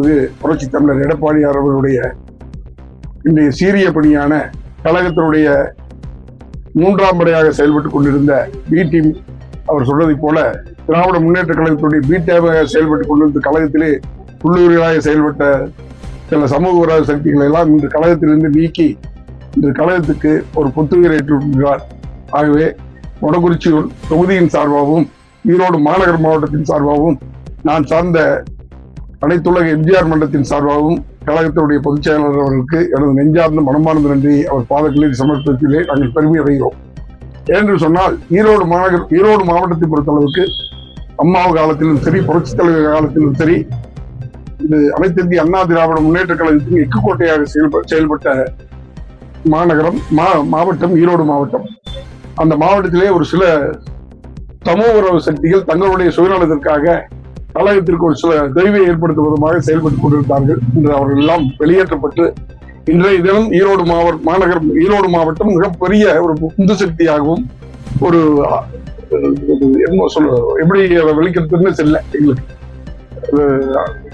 மாண்புமிகு புரட்சி தமிழர் எடப்பாடியார் அவர்களுடைய இன்றைய சீரிய பணியான கழகத்தினுடைய மூன்றாம் படையாக செயல்பட்டுக் கொண்டிருந்த பி டீம் அவர் சொல்வதை போல திராவிட முன்னேற்ற கழகத்துடைய பி டீமாக செயல்பட்டுக் கொண்டிருந்த கழகத்திலே உள்ளூரிகளாக செயல்பட்ட சில சமூக விரோத சக்திகளை எல்லாம் இன்று கழகத்திலிருந்து நீக்கி இன்று கழகத்துக்கு ஒரு புத்துயிர் ஏற்றிருக்கிறார். ஆகவே மொடக்குறிச்சி தொகுதியின் சார்பாகவும் ஈரோடு மாநகர் மாவட்டத்தின் சார்பாகவும் நான் சார்ந்த அனைத்துலக எம்ஜிஆர் மன்றத்தின் சார்பாகவும் கழகத்தினுடைய பொதுச் செயலாளர் அவர்களுக்கு எனது நெஞ்சார்ந்த மனமார்ந்த நன்றியை அவர் பாதங்களில் சமர்ப்பத்திலே நாங்கள் பெருமை அடைகிறோம். ஏனென்று சொன்னால் ஈரோடு மாவட்டத்தை பொறுத்தளவுக்கு அம்மா காலத்திலும் சரி, புரட்சித் தலைவர் காலத்திலும் சரி, இது அனைத்து இந்திய அண்ணா திராவிட முன்னேற்ற கழகத்தின் எக்குக்கோட்டையாக செயல்பட்ட மாவட்டம் ஈரோடு மாவட்டம். அந்த மாவட்டத்திலே ஒரு சில சமூக உறவு சக்திகள் தங்களுடைய சுயநலத்திற்காக கழகத்திற்கு ஒரு சில தெய்வை ஏற்படுத்துவதுமாக செயல்பட்டுக் கொண்டிருந்தார்கள். இன்று அவர்கள் எல்லாம் வெளியேற்றப்பட்டு இன்றைய தினம் ஈரோடு மாவட்டம் மிகப்பெரிய ஒரு உந்து சக்தியாகவும் ஒரு எப்படி வெளிக்கிறதுன்னு தெரியல, எங்களுக்கு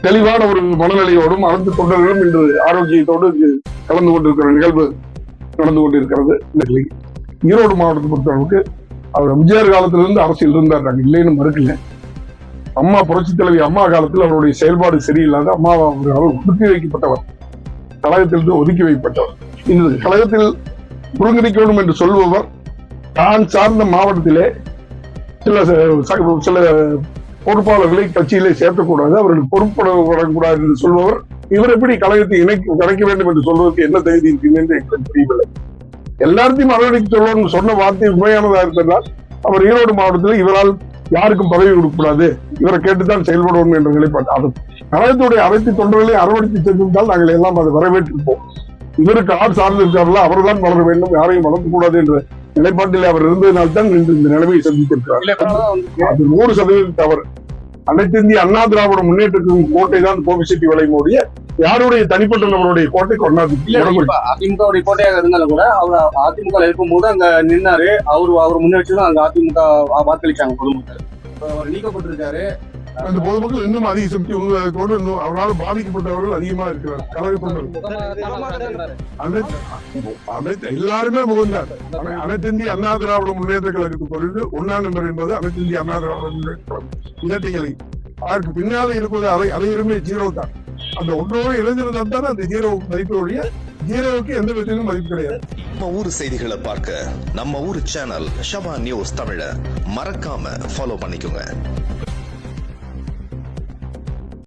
தெளிவான ஒரு மனநிலையோடும் அனைத்து தொண்டர்களும் இன்று ஆரோக்கியத்தோடு கலந்து கொண்டிருக்கிற நிகழ்வு நடந்து கொண்டிருக்கிறது. ஈரோடு மாவட்டத்தை பொறுத்தளவுக்கு அவர் எம்ஜிஆர் காலத்திலிருந்து அரசியல் இருந்தார், நாங்கள் இல்லைன்னு மறுக்கல. அம்மா புரட்சி தலைவி அம்மா காலத்தில் அவருடைய செயல்பாடு சரியில்லாத அம்மா அவர் ஒதுக்கி வைக்கப்பட்டவர், கழகத்திலிருந்து ஒதுக்கி வைக்கப்பட்டவர். இந்த கழகத்தில் ஒருங்கிணைக்கணும் என்று சொல்பவர் தான் சார்ந்த மாவட்டத்திலே சில பொறுப்பாளர்களை கட்சியிலே சேர்க்கக்கூடாது, அவர்களுக்கு பொறுப்படக்கூடாது என்று சொல்பவர் இவர் எப்படி கழகத்தை இணைக்க வேண்டும் என்று சொல்வதற்கு என்ன தகுதி இருக்குன்னு எங்களுக்கு தெரியவில்லை. எல்லாத்தையும் அரவணைக்கு சொல்லணும்னு சொன்ன வார்த்தை உண்மையானதாக இருந்தால் அவர் ஈரோடு மாவட்டத்தில் இவரால் யாருக்கும் பதவி கொடுக்கக்கூடாது, இவரை கேட்டுத்தான் செயல்படணும் என்ற நிலைப்பாடு. அது கழகத்துடைய அனைத்து தொண்டர்களை அரவணைத்து சென்றிருந்தால் நாங்கள் எல்லாம் அதை வரவேற்றிருப்போம். இவருக்கு ஆள் சார்ந்து இருக்கார்களா, அவர்தான் வளர வேண்டும், யாரையும் வளர்க்கக்கூடாது என்ற நிலைப்பாட்டில் அவர் இருந்ததினால்தான் இந்த நிலைமையை சந்தித்திருக்கிறார். அது 100% தவறு. அனைத்து இந்திய அண்ணா திராவிட முன்னேற்றத்தின் கோட்டை தான் கோபிசெட்டி வளைமோடிய யாருடைய தனிப்பட்ட நபருடைய கோட்டை கொண்டாடி. அதிமுக கோட்டையாக இருந்தாலும் கூட அவர் அதிமுக இருக்கும் போது அங்க நின்னாரு, அவர் முன்னெடுத்து அங்க அதிமுக வாக்களிச்சாங்க பொதுமக்கள். அவர் நீக்கப்பட்டிருக்காரு. அந்த பொதுமக்கள் இன்னும் அதிக சக்தி உருவாக்கோடு இன்னும் அவரால் பாதிக்கப்பட்டவர்கள் அதிகமா இருக்கிறார். கழக தொண்டர்கள் எல்லாருமே முகந்தார். அனைத்து இந்திய அண்ணா திராவிட முன்னேற்ற கழகத்துக்கு பொருள் 1ஆம் நம்பர் என்பது அனைத்து இந்திய அண்ணா திராவிட முன்னேற்ற கழகம் இரட்டைகளை. அதற்கு பின்னாலே இருப்பது அதையுமே ஜீரோ தான். அந்த ஒன்றோடு இளைஞர்கள் தான் அந்த ஜீரோ மதிப்பு ஒழிய ஜீரோவுக்கு எந்த விதத்திலும் மதிப்பு கிடையாது. நம்ம ஊர் செய்திகளை பார்க்க நம்ம ஊர் சேனல் ஷவா நியூஸ் தமிழ மறக்காம ஃபாலோ பண்ணிக்கோங்க.